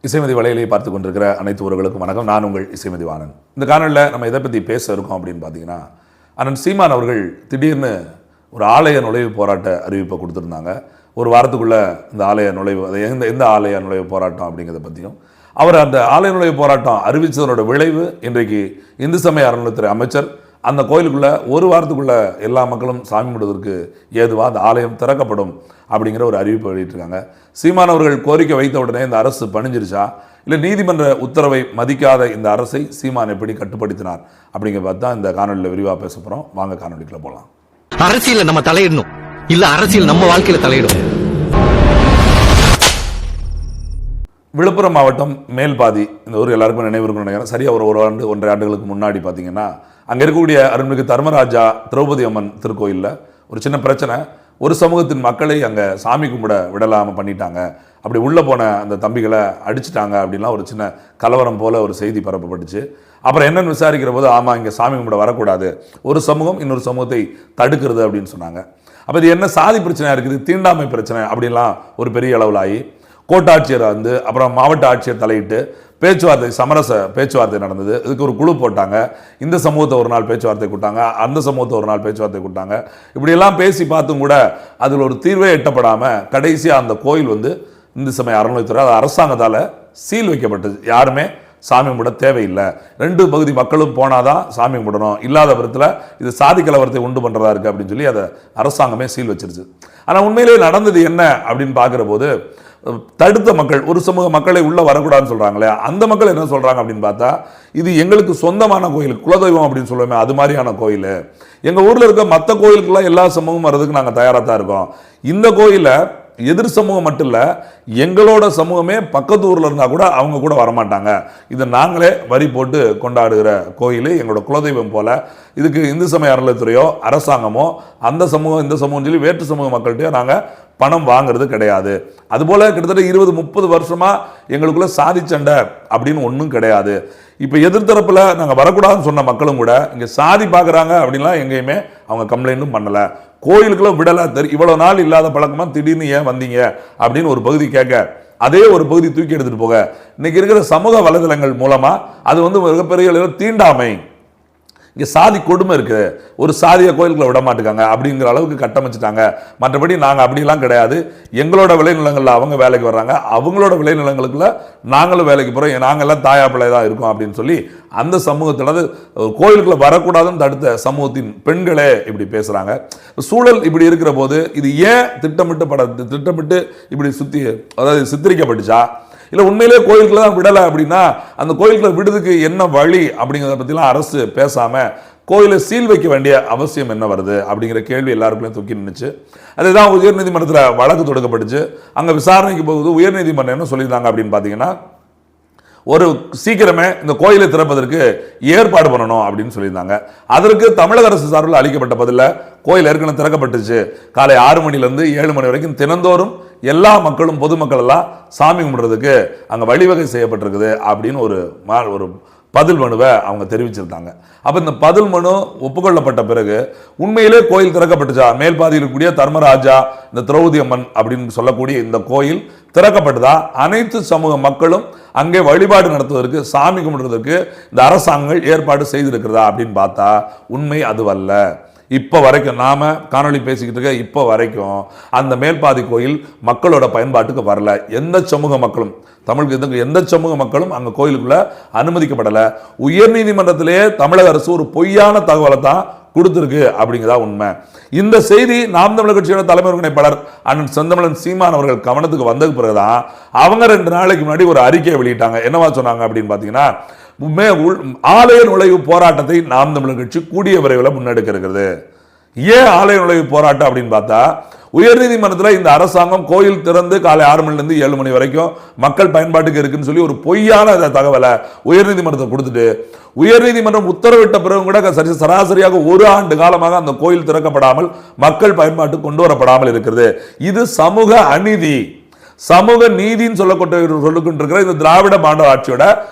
இசைமதி வலையிலே பார்த்து கொண்டிருக்கிற அனைத்து உறவுகளுக்கும் வணக்கம். நான் உங்கள் இசைமதி வாணன். இந்த காணொலியில் நம்ம எதை பற்றி பேச இருக்கோம் அப்படின்னு பார்த்தீங்கன்னா, அண்ணன் சீமான் அவர்கள் திடீர்னு ஒரு ஆலய நுழைவு போராட்ட அறிவிப்பை கொடுத்துருந்தாங்க. ஒரு வாரத்துக்குள்ளே இந்த ஆலய நுழைவு, அது எந்த ஆலய நுழைவு போராட்டம் அப்படிங்கிறத பற்றியும், அவர் அந்த ஆலய நுழைவு போராட்டம் அறிவித்ததனோட விளைவு இன்றைக்கு இந்து சமய அறநிலையத்துறை அமைச்சர் அந்த கோயிலுக்குள்ளே ஒரு வாரத்துக்குள்ளே எல்லா மக்களும் சாமி கும்பிடுவதற்கு ஏதுவாக அந்த ஆலயம் திறக்கப்படும் அப்படிங்கிற ஒரு அறிவிப்பை வெளியிட்டிருக்காங்க. சீமான் அவர்கள் கோரிக்கை வைத்த உடனே இந்த அரசு பணிஞ்சிருச்சா, இல்லை நீதிமன்ற உத்தரவை மதிக்காத இந்த அரசை சீமான் எப்படி கட்டுப்படுத்தினார் அப்படிங்கிற பார்த்து தான் இந்த காணொலியில் விரிவாக பேச போகிறோம். வாங்க காணொலிக்குள்ள போகலாம். அரசியல் நம்ம தலையிடணும், இல்ல அரசியல் நம்ம வாழ்க்கையில தலையிடும். விழுப்புரம் மாவட்டம் மேல்பாதி, இந்த ஊர் எல்லாருக்கும் நினைவு நினைக்கிறேன். சரியாக ஒரு ஒன்றரை ஆண்டுகளுக்கு முன்னாடி பார்த்தீங்கன்னா, அங்கே இருக்கக்கூடிய அருள்மிகு தர்மராஜா திரௌபதி அம்மன் திருக்கோயிலில் ஒரு சின்ன பிரச்சனை. ஒரு சமூகத்தின் மக்களை அங்கே சாமி கும்பிட விடலாமல் பண்ணிட்டாங்க. அப்படி உள்ளே போன அந்த தம்பிகளை அடிச்சிட்டாங்க அப்படின்லாம் ஒரு சின்ன கலவரம் போல் ஒரு செய்தி பரப்பப்பட்டுச்சு. அப்புறம் என்னென்னு விசாரிக்கிற போது, ஆமாம் இங்கே சாமி கும்பிட வரக்கூடாது, ஒரு சமூகம் இன்னொரு சமூகத்தை தடுக்கிறது அப்படின்னு சொன்னாங்க. அப்போ இது என்ன சாதி பிரச்சனையாக இருக்குது, தீண்டாமை பிரச்சனை அப்படின்லாம் ஒரு பெரிய அளவில் ஆகி கோட்டாட்சியர் வந்து அப்புறம் மாவட்ட ஆட்சியர் தலையிட்டு பேச்சுவார்த்தை, சமரச பேச்சுவார்த்தை நடந்தது. இதுக்கு ஒரு குழு போட்டாங்க. இந்த சமூகத்தை ஒரு நாள் பேச்சுவார்த்தை கூட்டாங்க, அந்த சமூகத்தை ஒரு நாள் பேச்சுவார்த்தை கூட்டாங்க. இப்படியெல்லாம் பேசி பார்த்தும் கூட அதில் ஒரு தீர்வே எட்டப்படாமல் கடைசியாக அந்த கோயில் வந்து இந்து சமய அறநிலையத்துறை அரசாங்கத்தால் சீல் வைக்கப்பட்டது. யாருமே சாமி கும்பிட தேவையில்லை, 2 பகுதி மக்களும் போனாதான் சாமி கும்பிடணும், இல்லாத பட்சத்தில் இது சாதி கலவரத்தை உண்டு பண்ணுறதா இருக்குது அப்படின்னு சொல்லி அதை அரசாங்கமே சீல் வச்சிருச்சு. ஆனால் உண்மையிலேயே நடந்தது என்ன அப்படின்னு பார்க்குற போது, தடுத்த மக்கள், ஒரு சமூக மக்களை உள்ளே வரக்கூடாதுன்னு சொல்கிறாங்களே, அந்த மக்கள் என்ன சொல்கிறாங்க அப்படின்னு பார்த்தா, இது எங்களுக்கு சொந்தமான கோயில், குலதெய்வம் அப்படின்னு சொல்லுவோமே அது மாதிரியான கோயில், எங்கள் ஊரில் இருக்க மற்ற கோயிலுக்கெல்லாம் எல்லா சமூகமும் வர்றதுக்கு நாங்கள் தயாராக தான் இருக்கோம், இந்த கோயிலை எதிர் சமூகம் மட்டும் இல்லை எங்களோட சமூகமே பக்கத்து ஊரில் இருந்தால் கூட அவங்க கூட வரமாட்டாங்க, இதை நாங்களே வரி போட்டு கொண்டாடுகிற கோயில், எங்களோட குலதெய்வம் போல், இதுக்கு இந்து சமய அறநிலையத்துறையோ அரசாங்கமோ அந்த சமூகம் இந்த சமூகம் சொல்லி வேற்று சமூக மக்கள்கிட்டயோ நாங்கள் பணம் வாங்குறது கிடையாது. அதுபோல் கிட்டத்தட்ட 20-30 வருஷமாக எங்களுக்குள்ள சாதி சண்டை அப்படின்னு ஒன்றும் கிடையாது. இப்போ எதிர்த்தரப்பில் நாங்கள் வரக்கூடாதுன்னு சொன்ன மக்களும் கூட இங்கே சாதி பார்க்குறாங்க அப்படின்லாம் எங்கேயுமே அவங்க கம்ப்ளைண்ட்டும் பண்ணலை, கோயிலுக்குள்ள விடலை. இவ்வளோ நாள் இல்லாத பழக்கமாக திடீர்னு ஏன் வந்தீங்க அப்படின்னு ஒரு பகுதி கேட்க, அதே ஒரு பகுதி தூக்கி எடுத்துகிட்டு போக இன்னைக்கு இருக்கிற சமூக வலைதளங்கள் மூலமாக அது வந்து மிகப்பெரிய தீண்டாமை, இங்கே சாதி கொடுமை இருக்குது, ஒரு சாதியை கோயிலுக்குள்ள விட மாட்டுக்காங்க அப்படிங்கிற அளவுக்கு கட்டமைச்சிட்டாங்க. மற்றபடி நாங்கள் அப்படிலாம் கிடையாது, எங்களோட விளைநிலங்களில் அவங்க வேலைக்கு வர்றாங்க, அவங்களோட விளைநிலங்களுக்குள்ள நாங்களும் வேலைக்கு போகிறோம், நாங்கள்லாம் தாயா பிள்ளை தான் இருக்கோம் அப்படின்னு சொல்லி அந்த சமூகத்தில் கோயிலுக்குள்ள வரக்கூடாதுன்னு தடுத்த சமூகத்தின் பெண்களே இப்படி பேசுகிறாங்க. சூழல் இப்படி இருக்கிற போது இது ஏன் திட்டமிட்டு இப்படி சித்தரிக்கப்பட்டுச்சா, இல்லை உண்மையிலே கோயிலுக்குள்ள தான் விடலை அப்படின்னா அந்த கோயிலுக்குள்ள விடுறதுக்கு என்ன வழி அப்படிங்கிறத பற்றிலாம் அரசு பேசாமல் கோயிலை சீல் வைக்க வேண்டிய அவசியம் என்ன வருது அப்படிங்கிற கேள்வி எல்லாருக்குள்ளே தூக்கி நின்றுச்சு. அதுதான் உயர்நீதிமன்றத்தில் வழக்கு தொடுக்கப்பட்டுச்சு. அங்கே விசாரணைக்கு போகுது உயர்நீதிமன்றம் என்ன சொல்லியிருந்தாங்க அப்படின்னு பார்த்தீங்கன்னா, ஒரு சீக்கிரமே இந்த கோயிலை திறப்பதற்கு ஏற்பாடு பண்ணணும் அப்படின்னு சொல்லியிருந்தாங்க. அதற்கு தமிழக அரசு சார்பில் அளிக்கப்பட்ட பதில, கோயில் ஏற்கனவே திறக்கப்பட்டுச்சு, காலை 6 மணிலேருந்து 7 மணி வரைக்கும் தினந்தோறும் எல்லா மக்களும் பொதுமக்கள் எல்லாம் சாமி கும்பிடுறதுக்கு அங்கே வழிவகை செய்யப்பட்டிருக்குது அப்படின்னு ஒரு பதில் மனுவை அவங்க தெரிவிச்சிருந்தாங்க. அப்போ இந்த பதில் மனு ஒப்புக்கொள்ளப்பட்ட பிறகு உண்மையிலே கோயில் திறக்கப்பட்டுச்சா, மேல்பாதியில் இருக்கக்கூடிய தர்மராஜா இந்த திரௌபதி அம்மன் அப்படின்னு சொல்லக்கூடிய இந்த கோயில் திறக்கப்பட்டதா, அனைத்து சமூக மக்களும் அங்கே வழிபாடு நடத்துவதற்கு சாமி கும்பிடுறதுக்கு இந்த அரசாங்கங்கள் ஏற்பாடு செய்திருக்கிறதா அப்படின்னு பார்த்தா உண்மை அதுவல்ல. இப்போ வரைக்கும் நாம காணொலி பேசிக்கிட்டு இருக்க இப்போ வரைக்கும் அந்த மேல்பாதி கோயில் மக்களோட பயன்பாட்டுக்கு வரல. எந்த சமூக மக்களும், தமிழுக்கு எந்த சமூக மக்களும் அங்கே கோயிலுக்குள்ள அனுமதிக்கப்படலை. உயர்நீதிமன்றத்திலேயே தமிழக அரசு ஒரு பொய்யான தகவலை தான் கொடுத்துருக்கு அப்படிங்கிறதா உண்மை. இந்த செய்தி நாம் தமிழர் கட்சியோட தலைமை ஒருங்கிணைப்பாளர் அண்ணன் செந்தமிழன் சீமான் அவர்கள் கவனத்துக்கு வந்த பிறகுதான் அவங்க 2 நாளைக்கு முன்னாடி ஒரு அறிக்கையை வெளியிட்டாங்க. என்னவா சொன்னாங்க அப்படின்னு பார்த்தீங்கன்னா, ஆலய நுழைவு போராட்டத்தை நாம் தமிழர் கட்சி கூடிய விரைவில் முன்னெடுக்க இருக்கிறது. ஏன் ஆலய நுழைவு போராட்டம் அப்படின்னு பார்த்தா, உயர்நீதிமன்றத்தில் இந்த அரசாங்கம் கோயில் திறந்து காலை 6 மணிலேருந்து 7 மணி வரைக்கும் மக்கள் பயன்பாட்டுக்கு இருக்குன்னு சொல்லி ஒரு பொய்யான தகவலை உயர்நீதிமன்றத்தை கொடுத்துட்டு, உயர்நீதிமன்றம் உத்தரவிட்ட பிறகு கூட சராசரியாக 1 ஆண்டு காலமாக அந்த கோயில் திறக்கப்படாமல் மக்கள் பயன்பாட்டுக்கு கொண்டு வரப்படாமல் இருக்கிறது. இது சமூக அநீதி, சமூக நீதின்னு சொல்லிக்கொண்டிருக்கிற இந்த திராவிட மாடல் ஆட்சியோட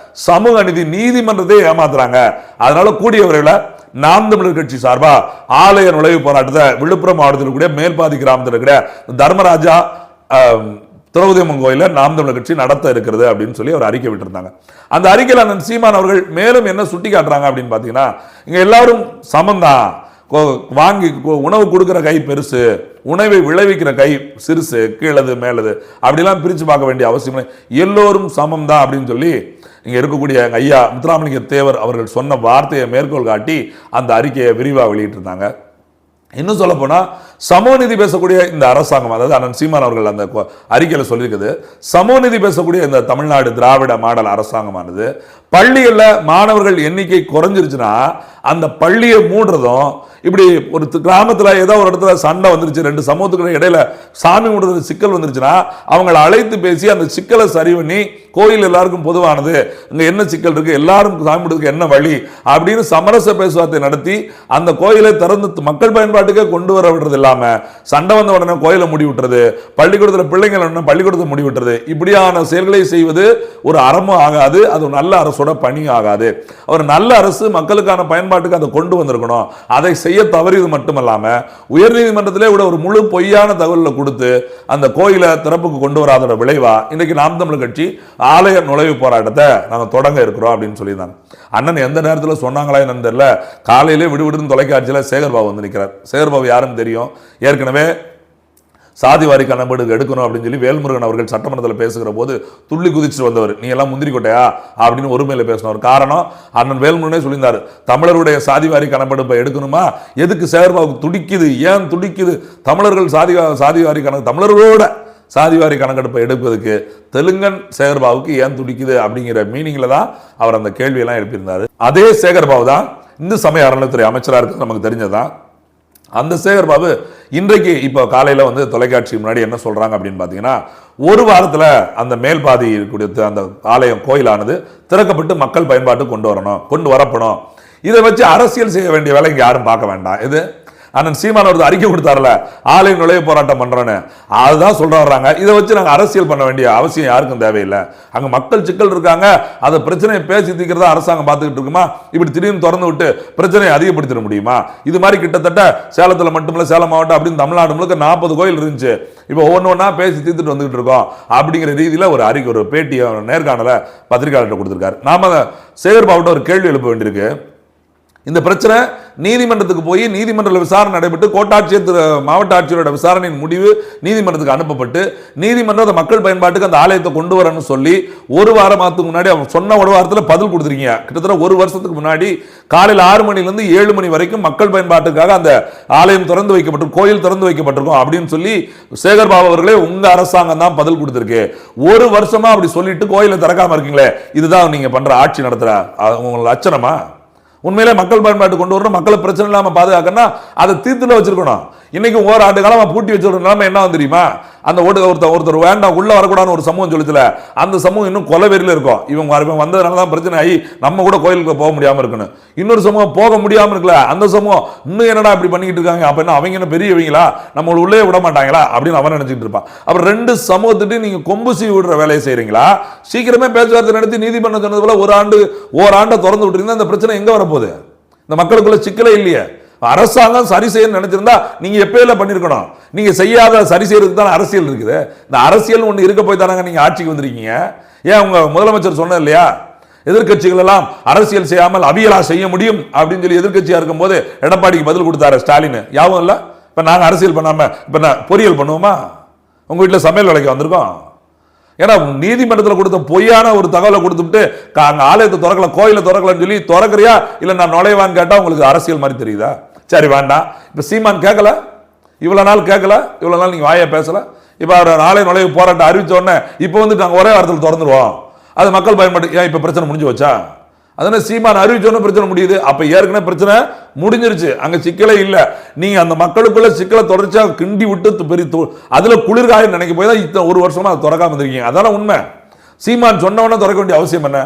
சமூக அநீதி. நீதிமன்றத்தை ஏமாத்துறாங்க. அதனால கூடிய விரைவில் நாம் தமிழர் கட்சி சார்பா ஆலய நுழைவு போராட்டத்தை விழுப்புரம் மாவட்டத்தில் கூடிய மேல்பாதி கிராமத்தில் இருக்கிற தர்மராஜா திரௌபதி அம்மன் கோயில நாம் தமிழர் கட்சி நடத்த இருக்கிறது அப்படின்னு சொல்லி ஒரு அறிக்கை விட்டிருந்தாங்க. அந்த அறிக்கையில் அண்ணன் சீமான் அவர்கள் மேலும் என்ன சுட்டி காட்டுறாங்க அப்படின்னு பார்த்தீங்கன்னா, இங்க எல்லாரும் சமந்தான், வாங்கி உணவு கொடுக்கிற கை பெருசு, உணவை விளைவிக்கிற கை சிறுசு, கீழது மேலது அப்படிலாம் பிரித்து பார்க்க வேண்டிய அவசியம் இல்லை, எல்லோரும் சமம் தான் அப்படின்னு சொல்லி இங்க இருக்கக்கூடிய ஐயா முத்துராமலிங்க தேவர் அவர்கள் சொன்ன வார்த்தையை மேற்கோள் காட்டி அந்த அறிக்கையை விரிவாக வெளியிட்டிருந்தாங்க. இன்னும் சொல்ல போனா சமூக நீதி பேசக்கூடிய இந்த அரசாங்கம், அதாவது அண்ணன் சீமான் அவர்கள் அந்த அறிக்கையில் சொல்லியிருக்குது, சமூக நீதி பேசக்கூடிய இந்த தமிழ்நாடு திராவிட மாடல் அரசாங்கமானது பள்ளிகளில் மாணவர்கள் எண்ணிக்கை குறைஞ்சிருச்சுன்னா அந்த பள்ளியை மூடுறதும், இப்படி ஒரு கிராமத்தில் ஏதோ ஒரு இடத்துல சண்டை வந்துருச்சு, ரெண்டு சமூகத்துக்கு இடையில சாமி மூடுறது சிக்கல் வந்துருச்சுன்னா அவங்களை அழைத்து பேசி அந்த சிக்கலை சரி பண்ணி, கோயில் எல்லாருக்கும் பொதுவானது, இங்க என்ன சிக்கல் இருக்கு, எல்லாரும் சாமி மூடுறதுக்கு என்ன வழி அப்படின்னு சமரச பேச்சுவார்த்தை நடத்தி அந்த கோயிலை திறந்து மக்கள் பயன்பாட்டுக்கே கொண்டு வர விடுறது இல்லாம, சண்டை வந்த உடனே கோயிலை மூடி விட்டுறது, பள்ளிக்கூடத்தில் பிள்ளைங்கள் பள்ளிக்கூடத்தை மூடி விட்டுறது, இப்படியான செயல்களை செய்வது ஒரு அறமும் ஆகாது, அது ஒரு நல்ல அரசோட பணி ஆகாது. ஒரு நல்ல அரசு மக்களுக்கான பயன்பாட்டுக்கு அதை கொண்டு வந்திருக்கணும். அதை செய்ய தவறியது மட்டுமல்லாம உயர்நீதிமன்றத்திலே கூட ஒரு முழு பொய்யான தகவலை கொடுத்து அந்த கோயிலை திறப்புக்கு கொண்டு வராத விளைவா இன்றைக்கு நாம் தமிழர் கட்சி ஆலய நுழைவு போராட்டத்தை நாங்கள் தொடங்க இருக்கிறோம் அப்படின்னு சொல்லியிருந்தாங்க. அண்ணன் எந்த நேரத்தில் சொன்னாங்களா என்னன்னு தெரியல, காலையிலே விடுவிடுன்னு தொலைக்காட்சியில் சேகர்பாபு வந்து நிற்கிறார். சேகர்பாபு யாருன்னு தெரியும், ஏற்கனவே சாதிவாரி கணக்கெடு எடுக்கணும் அப்படின்னு சொல்லி வேல்முருகன் அவர்கள் சட்டமன்றத்தில் பேசுகிற போது துள்ளி குதிச்சு வந்தவர், நீ எல்லாம் முந்திரி கொட்டையா அப்படின்னு ஒருமையில பேசினவர். காரணம், அண்ணன் வேல்முருகனே சொல்லியிருந்தார், தமிழருடைய சாதிவாரி கணக்கெடுப்பை எடுக்கணுமா, எதுக்கு சேகர்பாபுக்கு துடிக்குது, ஏன் துடிக்குது, தமிழர்கள் சாதிவாரி கணக்கு தமிழர்களோட சாதிவாரி கணக்கெடுப்பை எடுப்பதுக்கு தெலுங்கன் சேகர்பாபுக்கு ஏன் துடிக்குது அப்படிங்கிற மீனிங்ல தான் அவர் அந்த கேள்வியெல்லாம் எழுப்பியிருந்தார். அதே சேகர்பாபு தான் இந்து சமய அறநிலையத்துறை அமைச்சராக இருக்கிறது நமக்கு தெரிஞ்சதான். அந்த சேகர்பாபு இன்றைக்கு இப்போ காலையில் வந்து தொலைக்காட்சி முன்னாடி என்ன சொல்றாங்க அப்படின்னு பார்த்தீங்கன்னா, ஒரு வாரத்தில் அந்த மேல்பாதி கொடுத்த அந்த ஆலயம் கோயிலானது திறக்கப்பட்டு மக்கள் பயன்பாட்டு கொண்டு வரப்படும். இதை வச்சு அரசியல் செய்ய வேண்டிய வேலை இங்கே யாரும் பார்க்க வேண்டாம். இது அண்ணன் சீமான் ஒரு அறிக்கை கொடுத்தாருல, ஆலய நுழைவு போராட்டம் பண்றோன்னு, அதுதான் சொல்ற வர்றாங்க. இதை வச்சு நாங்கள் அரசியல் பண்ண வேண்டிய அவசியம் யாருக்கும் தேவையில்லை. அங்க மக்கள் சிக்கல் இருக்காங்க, அதை பிரச்சனையை பேசி தீர்க்கிறதா அரசாங்கம் பார்த்துக்கிட்டு இருக்குமா, இப்படி திடீர்னு திறந்து விட்டு பிரச்சனையை அதிகப்படுத்திட முடியுமா? இது மாதிரி கிட்டத்தட்ட சேலத்தில் மட்டுமில்ல, சேலம் மாவட்டம் அப்படின்னு தமிழ்நாடு முழுக்க 40 கோயில் இருந்துச்சு. இப்போ ஒவ்வொன்றா பேசி தீர்த்துட்டு வந்துகிட்டு இருக்கோம் அப்படிங்கிற ரீதியில் ஒரு அறிக்கை, ஒரு பேட்டியை நேர்காணல பத்திரிகையாளர்கிட்ட கொடுத்திருக்காரு. நாம சேகர்பாபுட்ட ஒரு கேள்வி எழுப்ப வேண்டியிருக்கு. இந்த பிரச்சனை நீதிமன்றத்துக்கு போய் நீதிமன்றத்தில் விசாரணை நடைபெற்று கோட்டாட்சியர் மாவட்ட ஆட்சியரோட விசாரணையின் முடிவு நீதிமன்றத்துக்கு அனுப்பப்பட்டு நீதிமன்றம் மக்கள் பயன்பாட்டுக்கு அந்த ஆலயத்தை கொண்டு வரணும்னு சொல்லி ஒரு வாரத்துக்கு முன்னாடி அவர் சொன்ன ஒரு வாரத்தில் பதில் கொடுத்துருக்கீங்க. கிட்டத்தட்ட ஒரு வருஷத்துக்கு முன்னாடி காலையில் 6 மணிலிருந்து 7 மணி வரைக்கும் மக்கள் பயன்பாட்டுக்காக அந்த ஆலயம் திறந்து வைக்கப்பட்டு கோயில் திறந்து வைக்கப்பட்டிருக்கும் அப்படின்னு சொல்லி சேகர்பாபு அவர்களே உங்க அரசாங்கம் தான் பதில் கொடுத்திருக்கு. ஒரு வருஷமா அப்படி சொல்லிட்டு கோயிலை திறக்காம இருக்கீங்களே, இதுதான் நீங்க பண்ற ஆட்சி நடத்துற உங்களுக்கு லட்சணமா? உண்மையிலே மக்கள் பயன்பாட்டு கொண்டு வரணும், மக்களை பிரச்சனை இல்லாம பாதுகாக்கணும், அதை தீர்த்துல வச்சிருக்கணும். இன்னைக்கு ஓராண்டு காலமா பூட்டி வச்சிருக்க நிலைமை என்ன தெரியுமா? அந்த ஒருத்தர் வேண்டாம் உள்ள வரக்கூடாதுன்னு ஒரு சமூகம் சொல்லுச்சுல, அந்த சமூகம் இன்னும் கொலவெறியில இருக்கும். இவங்க வந்ததுனால தான் பிரச்சனை ஆகி நம்ம கூட கோயிலுக்கு போக முடியாம இருக்கணும். இன்னொரு சமூகம் போக முடியாம இருக்கல, அந்த சமூகம் இன்னும் என்னடா இப்படி பண்ணிக்கிட்டு இருக்காங்க, அப்ப என்ன அவங்க என்ன பெரியவங்களா, நம்ம உள்ளே விட மாட்டாங்களா அப்படின்னு அவன் நினைச்சிட்டு இருப்பான். அப்புறம் ரெண்டு சமூகத்துட்டு நீங்க கொம்பு சீ விடுற வேலையை செய்யறீங்களா? சீக்கிரமே பேச்சுவார்த்தை நடத்தி நீதிமன்றம் சொன்னது போல ஓராண்டை திறந்து விட்டுருந்தா இந்த பிரச்சனை எங்க வரப்போகுது? இந்த மக்களுக்குள்ள சிக்கலே இல்லையே. அரசாங்கம் சரி செய்ய நினைச்சிருந்தா நீங்க எப்பயில பண்ணிருக்கணும். நீங்க செய்யாத சரி செய்யறதுக்கு தான் அரசியல் இருக்குது. இந்த அரசியல் ஒண்ணு இருக்க போய் தானங்க நீங்க ஆட்சிக்கு வந்திருக்கீங்க. ஏன் உங்க முதலமைச்சர் சொன்னது இல்லையா, எதிர்கட்சிகள் எல்லாம் அரசியல் செய்யாமல் அவியலா செய்ய முடியும் அப்படின்னு சொல்லி எதிர்கட்சியா இருக்கும் போது எடப்பாடிக்கு பதில் கொடுத்தாரு ஸ்டாலின். யாவும் இல்ல, இப்ப நாங்க அரசியல் பண்ணாம இப்ப பொறியியல் பண்ணுவோமா? உங்க வீட்டுல சமையல் வேலைக்கு வந்திருக்கோம். ஏன்னா நீதிமன்றத்தில் கொடுத்த பொய்யான ஒரு தகவலை கொடுத்துட்டு அங்க ஆலயத்தை திறக்கல, கோயிலை திறக்கலன்னு சொல்லி திறக்கிறியா இல்ல நான் நுழைவான்னு கேட்டா உங்களுக்கு அரசியல் மாதிரி தெரியுதா? சரி வேண்டாம். இப்ப சீமான் கேட்கல, இவ்வளவு நாள் கேட்கல, இவ்வளவு நாள் நீங்க வாயை பேசல. இப்ப அவர் ஆலய நுழைவு போராட்டம் அறிவிச்ச உடனே இப்ப வந்து நாங்க ஒரே வாரத்தில் திறந்துருவோம், அது மக்கள் பயன்பாட்டு. ஏன் இப்ப பிரச்சனை முடிஞ்சு வச்சா? அதனால சீமான் அறிவிச்சோன்னு பிரச்சனை முடியுது. அப்ப ஏற்கனவே பிரச்சனை முடிஞ்சிருச்சு, அங்க சிக்கலே இல்ல. நீங்க அந்த மக்களுக்குள்ள சிக்கலை தொடர்ச்சியா கிண்டி விட்டு பெரிய அதுல குளிர்காயம் நினைக்க போய் தான் இத்தனை ஒரு வருஷமா அதை திறக்காம இருக்கீங்க. அதெல்லாம் உண்மை. சீமான் சொன்ன உடனே திறக்க வேண்டிய அவசியம் என்ன?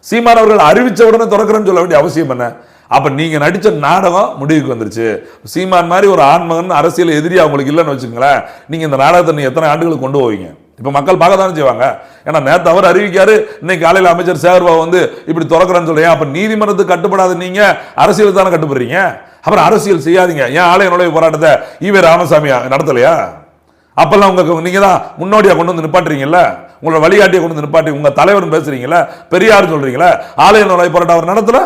சீமான் அவர்கள் அறிவிச்ச உடனே திறக்கிறேன்னு சொல்ல வேண்டிய அவசியம் என்ன? அப்ப நீங்க நடிச்ச நாடகம் முடிவுக்கு வந்துருச்சு. சீமான் மாதிரி ஒரு ஆண்மகன் அரசியல் எதிரி அவங்களுக்கு இல்லைன்னு வச்சுக்கோங்களேன், நீங்க இந்த நாடகத்தை நீங்க எத்தனை ஆண்டுகளுக்கு கொண்டு போவீங்க? இப்ப மக்கள் பார்க்க தானே செய்வாங்க. ஏன்னா நேற்று அவர் அறிவிக்காரு, இன்னைக்கு காலையில் அமைச்சர் சேகர்பாபு வந்து இப்படி திறக்கிறேன்னு சொல்றீங்க. அப்ப நீதிமன்றத்துக்கு கட்டுப்படாத நீங்க அரசியல் தானே கட்டுப்படுறீங்க. அப்புறம் அரசியல் செய்யாதீங்க. ஏன் ஆலய நுழைவு போராட்டத்தை ஈவே ராமசாமி நடத்தலையா? அப்பெல்லாம் நீங்க தான் முன்னோடியா கொண்டு வந்து நிப்பாட்டுறீங்கல்ல, உங்களோட வழிகாட்டியை கொண்டு வந்து நிப்பாட்டி உங்க தலைவர் பேசுறீங்களா, பெரியார் சொல்றீங்களா, ஆலய நுழைவு போராட்டம் அவர் நடத்தல.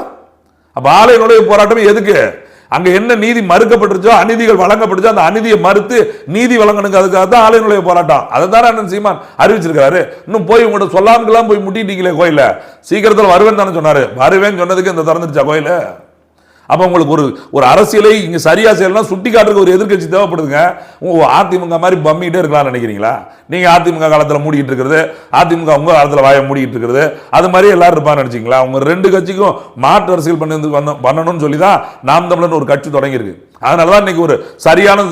அப்ப ஆலய நுழைவு போராட்டம் எதுக்கு? அங்க என்ன நீதி மறுக்கப்பட்டுச்சோ, அநீதிகள் வழங்கப்பட்டுச்சோ, அந்த அநீதியை மறுத்து நீதி வழங்கணுங்க, அதுக்காக தான் ஆலய நுழைவு போராட்டம். அதை தானே அண்ணன் சீமான் அறிவிச்சிருக்காரு. இன்னும் போய் உங்கள்கிட்ட சொல்லாமலாம் போய் முட்டிட்டீங்களே கோயில, சீக்கிரத்தில் வருவேன் தானே சொன்னாரு. வருவேன்னு சொன்னதுக்கு இந்த திறந்துருச்சா கோயில? அப்ப உங்களுக்கு ஒரு அரசியலை இங்க சரியா செய்யலாம் சுட்டி காட்டுறதுக்கு ஒரு எதிர்க்கட்சி தேவைப்படுதுங்க. அதிமுக மாதிரி பம்மிட்டே இருக்கலாம் நினைக்கிறீங்களா? நீங்க அதிமுக காலத்துல மூடிட்டு இருக்கிறது, அதிமுக உங்க காலத்துல வாயை மூடிட்டு இருக்கிறது, அது மாதிரி எல்லாரும் இருப்பான்னு நினைச்சீங்களா? உங்க ரெண்டு கட்சிக்கும் மாற்று அரசியல் பண்ணணும்னு சொல்லி தான் நாம் தமிழர் ஒரு கட்சி தொடங்கி இருக்கு. அதனாலதான் இன்னைக்கு ஒரு சரியான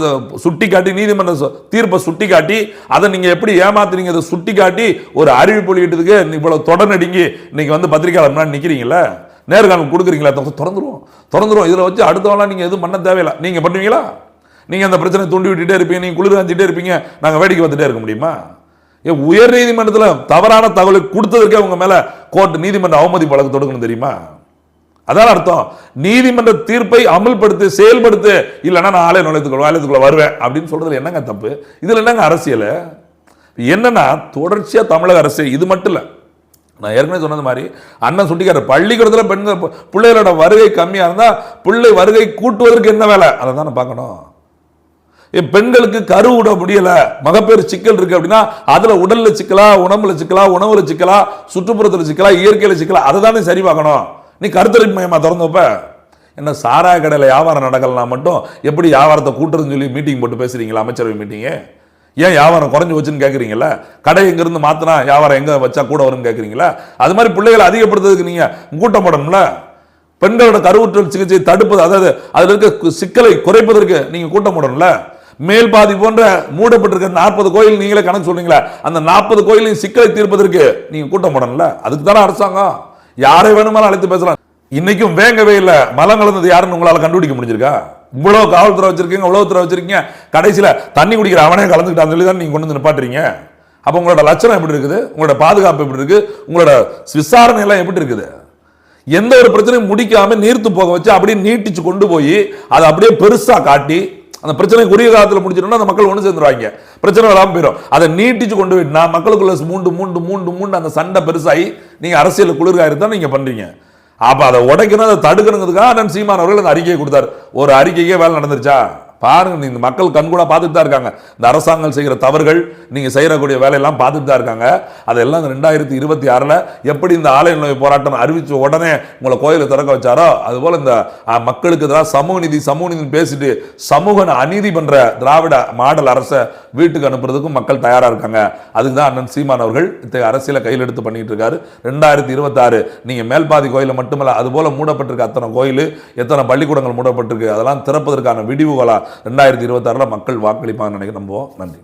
சுட்டி காட்டி, நீதிமன்ற தீர்ப்பை சுட்டி காட்டி, அதை நீங்க எப்படி ஏமாத்துறீங்க அதை சுட்டி காட்டி ஒரு அறிவிப்பு வெளியிட்டதுக்கு இவ்வளவு தொடர் நடுங்கி இன்னைக்கு வந்து பத்திரிகையாளர் முன்னாடி நிக்கிறீங்களா? நேர்காணல் கொடுக்குறீங்களா? திறந்துருவோம். இதில் வச்சு அடுத்தவெல்லாம் நீங்கள் எதுவும் பண்ண தேவையில்லை. நீங்கள் பண்ணுவீங்களா? நீங்கள் அந்த பிரச்சனை தூண்டி விட்டுட்டே இருப்பீங்க, நீங்கள் குளிர் காஞ்சிட்டே இருப்பீங்க, நாங்கள் வேடிக்கை பார்த்துட்டே இருக்க முடியுமா? உயர் நீதிமன்றத்தில் தவறான தகவலை கொடுத்ததற்கே உங்க மேல கோர்ட் நீதிமன்ற அவமதிப்பு வழக்கு தொடுக்கணும் தெரியுமா? அதான் அர்த்தம். நீதிமன்ற தீர்ப்பை அமல்படுத்து, செயல்படுத்து, இல்லைன்னா நான் ஆலயத்துக்குள்ள வருவேன் அப்படின்னு சொல்றதுல என்னங்க தப்பு? இதுல என்னங்க அரசியல்? என்னன்னா தொடர்ச்சியா தமிழக அரசு இது மட்டும் இல்லை, நான் ஏற்கனவே சொன்னது மாதிரி அண்ணன் சுட்டிக்கார பள்ளிக்கூடத்தில் பெண்கள் பிள்ளைகளோட வருகை கம்மியாக இருந்தால் பிள்ளை வருகை கூட்டுவதற்கு என்ன வேலை, அதை தானே பார்க்கணும். பெண்களுக்கு கரு விட முடியல, மகப்பேறு சிக்கல் இருக்கு அப்படின்னா அதுல உடல்ல சிக்கலா, உடம்புல சிக்கலா, உணவுல சிக்கலா, சுற்றுப்புறத்துல சிக்கலா, இயற்கையில சிக்கலா, அதை தானே சரி பார்க்கணும். நீ கருத்தரிப்பு மையமா திறந்து வைப்ப என்ன? சாராய கடையில் வியாபாரம் நடக்கலாம் மட்டும் எப்படி வியாபாரத்தை கூட்டுறதுன்னு சொல்லி மீட்டிங் போட்டு பேசுறீங்களா? அமைச்சரவை மீட்டிங்கு ஏன் வியாபாரம் குறைஞ்சு வச்சுன்னு கேட்குறீங்களா? கடை எங்கிருந்து மாத்தினா வியாபாரம் எங்க வச்சா கூட வரும்னு கேட்குறீங்களா? அது மாதிரி பிள்ளைகளை அதிகப்படுத்துறதுக்கு நீங்க கூட்டம் போடணும்ல. பெண்களோட கருவுற்றல் சிகிச்சை தடுப்பது, அதாவது அதுல இருக்க சிக்கலை குறைப்பதற்கு நீங்க கூட்டம் போடணும்ல. மேல் பாதி போன்ற மூடப்பட்டிருக்க 40 கோயில் நீங்களே கணக்கு சொல்றீங்களா? அந்த 40 கோயிலையும் சிக்கலை தீர்ப்பதற்கு நீங்க கூட்டம் போடணும்ல. அதுக்கு தானே அரசாங்கம். யாரை வேணுமாலும் அழைத்து பேசலாம். இன்னைக்கும் வேங்கவே இல்லை மலம் கலந்தது யாருன்னு உங்களால கண்டுபிடிக்க முடிஞ்சிருக்கா? இவ்வளவு காவல்துறை வச்சிருக்கீங்க, உளவுத்துறை வச்சிருக்கீங்க, கடைசியில தண்ணி குடிக்கிற அவனே கலந்துக்கிட்டான்னு சொல்லி தான் நீங்க கொண்டு வந்து நிப்பாட்டுறீங்க. அப்ப உங்களோட லட்சணம் எப்படி இருக்குது? உங்களோட பாதுகாப்பு எப்படி இருக்கு? உங்களோட விசாரணை எல்லாம் எப்படி இருக்குது? எந்த ஒரு பிரச்சனையும் முடிக்காம நீர்த்து போக வச்சு அப்படியே நீட்டிச்சு கொண்டு போய் அதை அப்படியே பெருசா காட்டி அந்த பிரச்சனை குறுகிய காலத்தில் முடிச்சிட்டோம்னா அந்த மக்கள் ஒன்று சேர்ந்துருவாங்க, பிரச்சனை வராமல் போயிடும். அதை நீட்டிச்சு கொண்டு போயிட்டு நான் மக்களுக்குள்ள மூண்டு அந்த சண்டை பெருசாகி நீங்க அரசியல் குளிர்காயிருத்தான் நீங்க பண்றீங்க. அப்ப அதை உடைக்கணும், அதை தடுக்கணுங்கிறதுக்காக அண்ணன் சீமான் அவர்கள் அந்த அறிக்கையை கொடுத்தாரு. ஒரு அறிக்கைக்கே வேலை நடந்துருச்சா பாருங்க. இந்த மக்கள் கண்கூட பார்த்துட்டு தான் இருக்காங்க. இந்த அரசாங்கம் செய்கிற தவறுகள், நீங்க செய்யக்கூடிய வேலையெல்லாம் பார்த்துட்டு தான் இருக்காங்க. அதெல்லாம் 2026 எப்படி இந்த ஆலய நுழைவு போராட்டம் அறிவிச்ச உடனே உங்களை கோயிலை திறக்க வச்சாரோ அதுபோல இந்த மக்களுக்கு எதிராக சமூக நீதி பேசிட்டு சமூக அநீதி பண்ற திராவிட மாடல் அரசை வீட்டுக்கு அனுப்புறதுக்கும் மக்கள் தயாரா இருக்காங்க. அதுக்கு தான் அண்ணன் சீமான் அவர்கள் இத்தகைய அரசியலை கையில் எடுத்து பண்ணிட்டு இருக்காரு. 2026 நீங்க மேல்பாதி கோயில மட்டுமல்ல, அது போல மூடப்பட்டிருக்க அத்தனை கோயில், எத்தனை பள்ளிக்கூடங்கள் மூடப்பட்டிருக்கு, அதெல்லாம் திறப்பதற்கான விடிவுகளா 2026 மக்கள் வாக்களிப்பாங்க நினைக்க நம்புவோம். நன்றி.